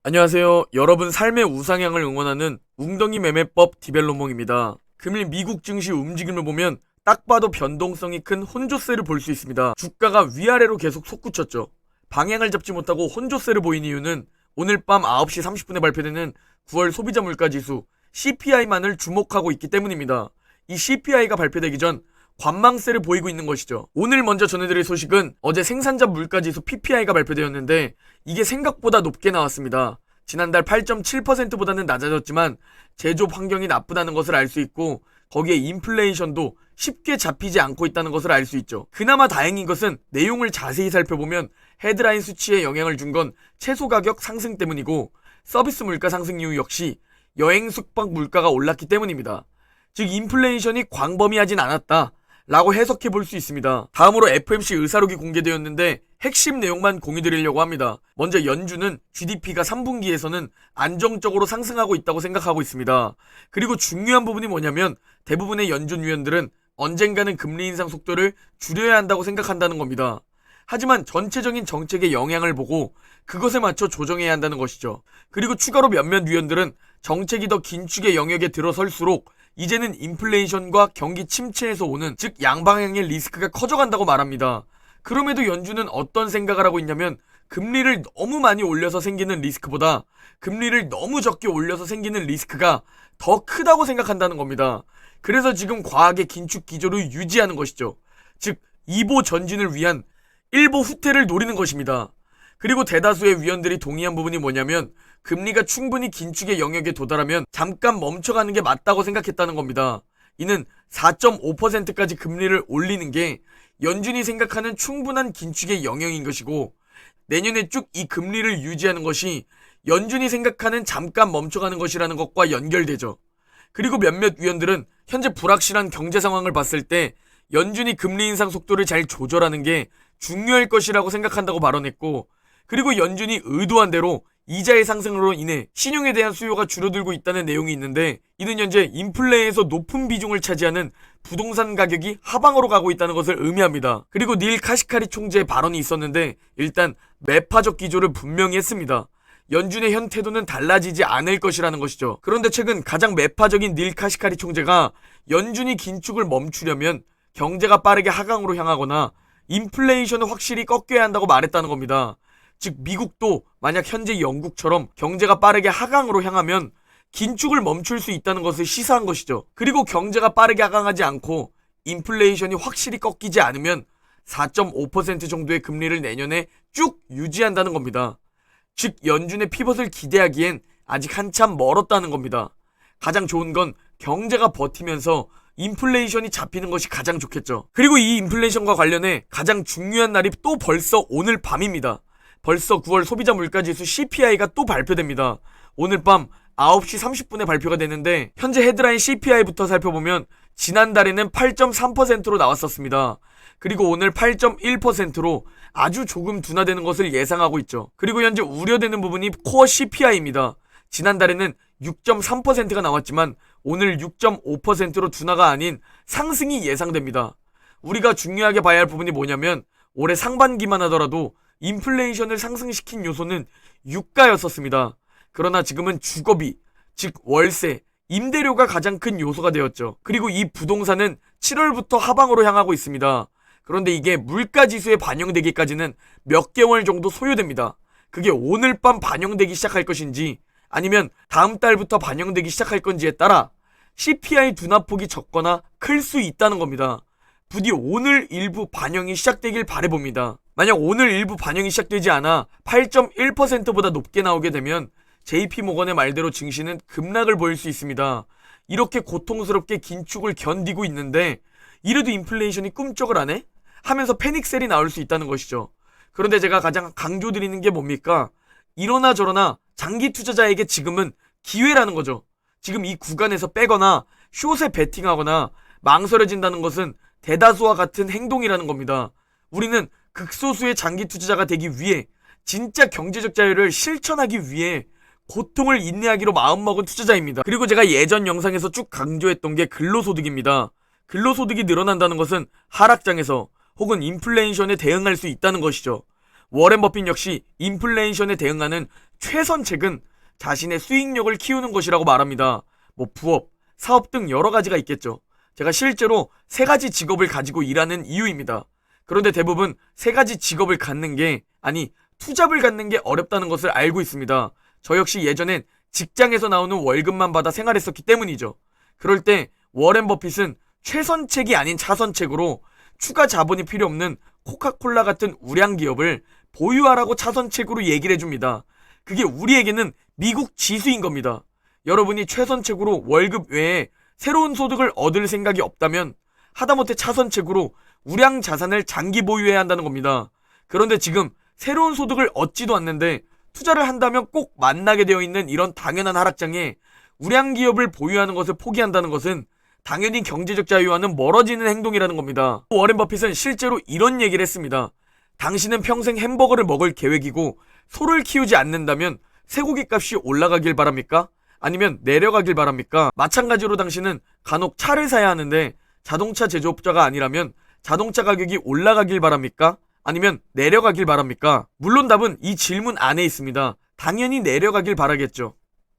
안녕하세요. 여러분 삶의 우상향을 응원하는 웅덩이 매매법 디벨로몽입니다. 금일 미국 증시 움직임을 보면 딱 봐도 변동성이 큰 혼조세를 볼 수 있습니다. 주가가 위아래로 계속 솟구쳤죠. 방향을 잡지 못하고 혼조세를 보인 이유는 오늘 밤 9시 30분에 발표되는 9월 소비자 물가지수 CPI만을 주목하고 있기 때문입니다. 이 CPI가 발표되기 전 관망세를 보이고 있는 것이죠. 오늘 먼저 전해드릴 소식은 어제 생산자 물가지수 PPI가 발표되었는데 이게 생각보다 높게 나왔습니다. 지난달 8.7%보다는 낮아졌지만 제조업 환경이 나쁘다는 것을 알 수 있고 거기에 인플레이션도 쉽게 잡히지 않고 있다는 것을 알 수 있죠. 그나마 다행인 것은 내용을 자세히 살펴보면 헤드라인 수치에 영향을 준 건 채소 가격 상승 때문이고 서비스 물가 상승 이유 역시 여행 숙박 물가가 올랐기 때문입니다. 즉 인플레이션이 광범위하진 않았다 라고 해석해 볼 수 있습니다. 다음으로 FOMC 의사록이 공개되었는데 핵심 내용만 공유드리려고 합니다. 먼저 연준은 GDP가 3분기에서는 안정적으로 상승하고 있다고 생각하고 있습니다. 그리고 중요한 부분이 뭐냐면 대부분의 연준 위원들은 언젠가는 금리 인상 속도를 줄여야 한다고 생각한다는 겁니다. 하지만 전체적인 정책의 영향을 보고 그것에 맞춰 조정해야 한다는 것이죠. 그리고 추가로 몇몇 위원들은 정책이 더 긴축의 영역에 들어설수록 이제는 인플레이션과 경기 침체에서 오는 즉 양방향의 리스크가 커져간다고 말합니다. 그럼에도 연준은 어떤 생각을 하고 있냐면 금리를 너무 많이 올려서 생기는 리스크보다 금리를 너무 적게 올려서 생기는 리스크가 더 크다고 생각한다는 겁니다. 그래서 지금 과하게 긴축 기조를 유지하는 것이죠. 즉 2보 전진을 위한 1보 후퇴를 노리는 것입니다. 그리고 대다수의 위원들이 동의한 부분이 뭐냐면 금리가 충분히 긴축의 영역에 도달하면 잠깐 멈춰가는 게 맞다고 생각했다는 겁니다. 이는 4.5%까지 금리를 올리는 게 연준이 생각하는 충분한 긴축의 영역인 것이고 내년에 쭉 이 금리를 유지하는 것이 연준이 생각하는 잠깐 멈춰가는 것이라는 것과 연결되죠. 그리고 몇몇 위원들은 현재 불확실한 경제 상황을 봤을 때 연준이 금리 인상 속도를 잘 조절하는 게 중요할 것이라고 생각한다고 발언했고 그리고 연준이 의도한 대로 이자의 상승으로 인해 신용에 대한 수요가 줄어들고 있다는 내용이 있는데 이는 현재 인플레에서 높은 비중을 차지하는 부동산 가격이 하방으로 가고 있다는 것을 의미합니다. 그리고 닐 카시카리 총재의 발언이 있었는데 일단 매파적 기조를 분명히 했습니다. 연준의 현 태도는 달라지지 않을 것이라는 것이죠. 그런데 최근 가장 매파적인 닐 카시카리 총재가 연준이 긴축을 멈추려면 경제가 빠르게 하강으로 향하거나 인플레이션을 확실히 꺾여야 한다고 말했다는 겁니다. 즉 미국도 만약 현재 영국처럼 경제가 빠르게 하강으로 향하면 긴축을 멈출 수 있다는 것을 시사한 것이죠. 그리고 경제가 빠르게 하강하지 않고 인플레이션이 확실히 꺾이지 않으면 4.5% 정도의 금리를 내년에 쭉 유지한다는 겁니다. 즉 연준의 피벗을 기대하기엔 아직 한참 멀었다는 겁니다. 가장 좋은 건 경제가 버티면서 인플레이션이 잡히는 것이 가장 좋겠죠. 그리고 이 인플레이션과 관련해 가장 중요한 날이 또 벌써 오늘 밤입니다. 벌써 9월 소비자 물가지수 CPI가 또 발표됩니다. 오늘 밤 9시 30분에 발표가 되는데 현재 헤드라인 CPI부터 살펴보면 지난달에는 8.3%로 나왔었습니다. 그리고 오늘 8.1%로 아주 조금 둔화되는 것을 예상하고 있죠. 그리고 현재 우려되는 부분이 코어 CPI입니다. 지난달에는 6.3%가 나왔지만 오늘 6.5%로 둔화가 아닌 상승이 예상됩니다. 우리가 중요하게 봐야 할 부분이 뭐냐면 올해 상반기만 하더라도 인플레이션을 상승시킨 요소는 유가였었습니다. 그러나 지금은 주거비, 즉 월세, 임대료가 가장 큰 요소가 되었죠. 그리고 이 부동산은 7월부터 하방으로 향하고 있습니다. 그런데 이게 물가지수에 반영되기까지는 몇 개월 정도 소요됩니다. 그게 오늘 밤 반영되기 시작할 것인지 아니면 다음 달부터 반영되기 시작할 건지에 따라 CPI 둔화폭이 적거나 클 수 있다는 겁니다. 부디 오늘 일부 반영이 시작되길 바라봅니다. 만약 오늘 일부 반영이 시작되지 않아 8.1%보다 높게 나오게 되면 JP모건의 말대로 증시는 급락을 보일 수 있습니다. 이렇게 고통스럽게 긴축을 견디고 있는데 이래도 인플레이션이 꿈쩍을 안 해? 하면서 패닉셀이 나올 수 있다는 것이죠. 그런데 제가 가장 강조드리는 게 뭡니까? 이러나 저러나 장기 투자자에게 지금은 기회라는 거죠. 지금 이 구간에서 빼거나 숏에 베팅하거나 망설여진다는 것은 대다수와 같은 행동이라는 겁니다. 우리는 극소수의 장기 투자자가 되기 위해 진짜 경제적 자유를 실천하기 위해 고통을 인내하기로 마음먹은 투자자입니다. 그리고 제가 예전 영상에서 쭉 강조했던 게 근로소득입니다. 근로소득이 늘어난다는 것은 하락장에서 혹은 인플레이션에 대응할 수 있다는 것이죠. 워렌 버핏 역시 인플레이션에 대응하는 최선책은 자신의 수익력을 키우는 것이라고 말합니다. 뭐 부업, 사업 등 여러 가지가 있겠죠. 제가 실제로 3가지 직업을 가지고 일하는 이유입니다. 그런데 대부분 3가지 직업을 갖는 게, 아니 투잡을 갖는 게 어렵다는 것을 알고 있습니다. 저 역시 예전엔 직장에서 나오는 월급만 받아 생활했었기 때문이죠. 그럴 때 워렌 버핏은 최선책이 아닌 차선책으로 추가 자본이 필요 없는 코카콜라 같은 우량 기업을 보유하라고 차선책으로 얘기를 해줍니다. 그게 우리에게는 미국 지수인 겁니다. 여러분이 최선책으로 월급 외에 새로운 소득을 얻을 생각이 없다면 하다못해 차선책으로 우량 자산을 장기 보유해야 한다는 겁니다. 그런데 지금 새로운 소득을 얻지도 않는데 투자를 한다면 꼭 만나게 되어 있는 이런 당연한 하락장에 우량 기업을 보유하는 것을 포기한다는 것은 당연히 경제적 자유와는 멀어지는 행동이라는 겁니다. 워렌 버핏은 실제로 이런 얘기를 했습니다. 당신은 평생 햄버거를 먹을 계획이고 소를 키우지 않는다면 쇠고기 값이 올라가길 바랍니까? 아니면 내려가길 바랍니까? 마찬가지로 당신은 간혹 차를 사야 하는데 자동차 제조업자가 아니라면 자동차 가격이 올라가길 바랍니까? 아니면 내려가길 바랍니까? 물론 답은 이 질문 안에 있습니다. 당연히 내려가길 바라겠죠.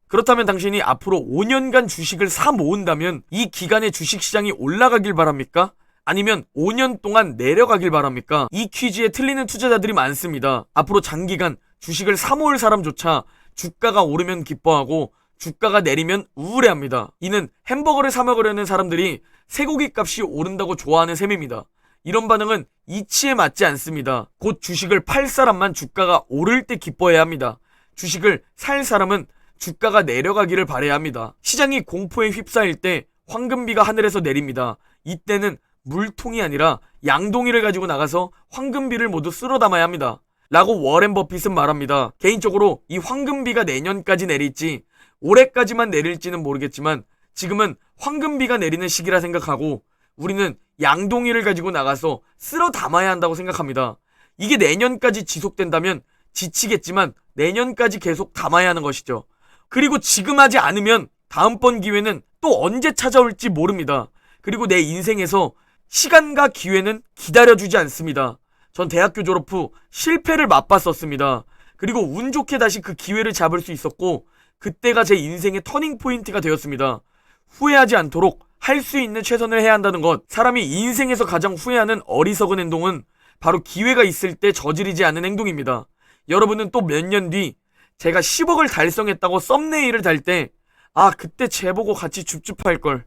그렇다면 당신이 앞으로 5년간 주식을 사 모은다면 이 기간에 주식시장이 올라가길 바랍니까? 아니면 5년 동안 내려가길 바랍니까? 이 퀴즈에 틀리는 투자자들이 많습니다. 앞으로 장기간 주식을 사 모을 사람조차 주가가 오르면 기뻐하고 주가가 내리면 우울해합니다. 이는 햄버거를 사 먹으려는 사람들이 쇠고기 값이 오른다고 좋아하는 셈입니다. 이런 반응은 이치에 맞지 않습니다. 곧 주식을 팔 사람만 주가가 오를 때 기뻐해야 합니다. 주식을 살 사람은 주가가 내려가기를 바라야 합니다. 시장이 공포에 휩싸일 때 황금비가 하늘에서 내립니다. 이때는 물통이 아니라 양동이를 가지고 나가서 황금비를 모두 쓸어 담아야 합니다. 라고 워렌 버핏은 말합니다. 개인적으로 이 황금비가 내년까지 내릴지 올해까지만 내릴지는 모르겠지만 지금은 황금비가 내리는 시기라 생각하고 우리는 양동이를 가지고 나가서 쓸어 담아야 한다고 생각합니다. 이게 내년까지 지속된다면 지치겠지만 내년까지 계속 담아야 하는 것이죠. 그리고 지금 하지 않으면 다음번 기회는 또 언제 찾아올지 모릅니다. 그리고 내 인생에서 시간과 기회는 기다려주지 않습니다. 전 대학교 졸업 후 실패를 맛봤었습니다. 그리고 운 좋게 다시 그 기회를 잡을 수 있었고 그때가 제 인생의 터닝 포인트가 되었습니다. 후회하지 않도록 할 수 있는 최선을 해야 한다는 것. 사람이 인생에서 가장 후회하는 어리석은 행동은 바로 기회가 있을 때 저지르지 않는 행동입니다. 여러분은 또 몇 년 뒤 제가 10억을 달성했다고 썸네일을 달 때 아 그때 쟤보고 같이 줍줍할걸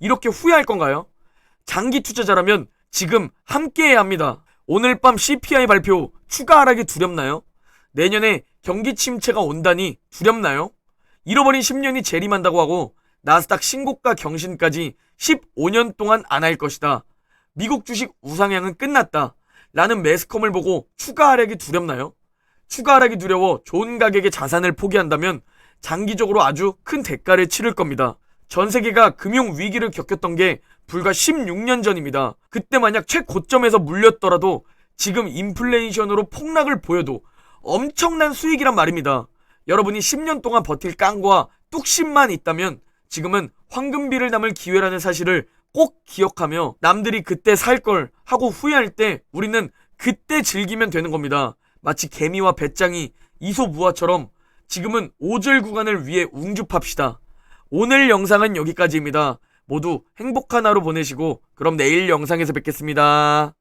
이렇게 후회할 건가요? 장기 투자자라면 지금 함께해야 합니다. 오늘 밤 CPI 발표 추가 하락이 두렵나요? 내년에 경기 침체가 온다니 두렵나요? 잃어버린 10년이 재림한다고 하고 나스닥 신고가 경신까지 15년 동안 안 할 것이다. 미국 주식 우상향은 끝났다. 라는 매스컴을 보고 추가 하락이 두렵나요? 추가 하락이 두려워 좋은 가격의 자산을 포기한다면 장기적으로 아주 큰 대가를 치를 겁니다. 전 세계가 금융 위기를 겪었던 게 불과 16년 전입니다. 그때 만약 최고점에서 물렸더라도 지금 인플레이션으로 폭락을 보여도 엄청난 수익이란 말입니다. 여러분이 10년 동안 버틸 깡과 뚝심만 있다면 지금은 황금비를 담을 기회라는 사실을 꼭 기억하며 남들이 그때 살 걸 하고 후회할 때 우리는 그때 즐기면 되는 겁니다. 마치 개미와 배짱이 이소무화처럼 지금은 오절 구간을 위해 웅줍합시다. 오늘 영상은 여기까지입니다. 모두 행복한 하루 보내시고 그럼 내일 영상에서 뵙겠습니다.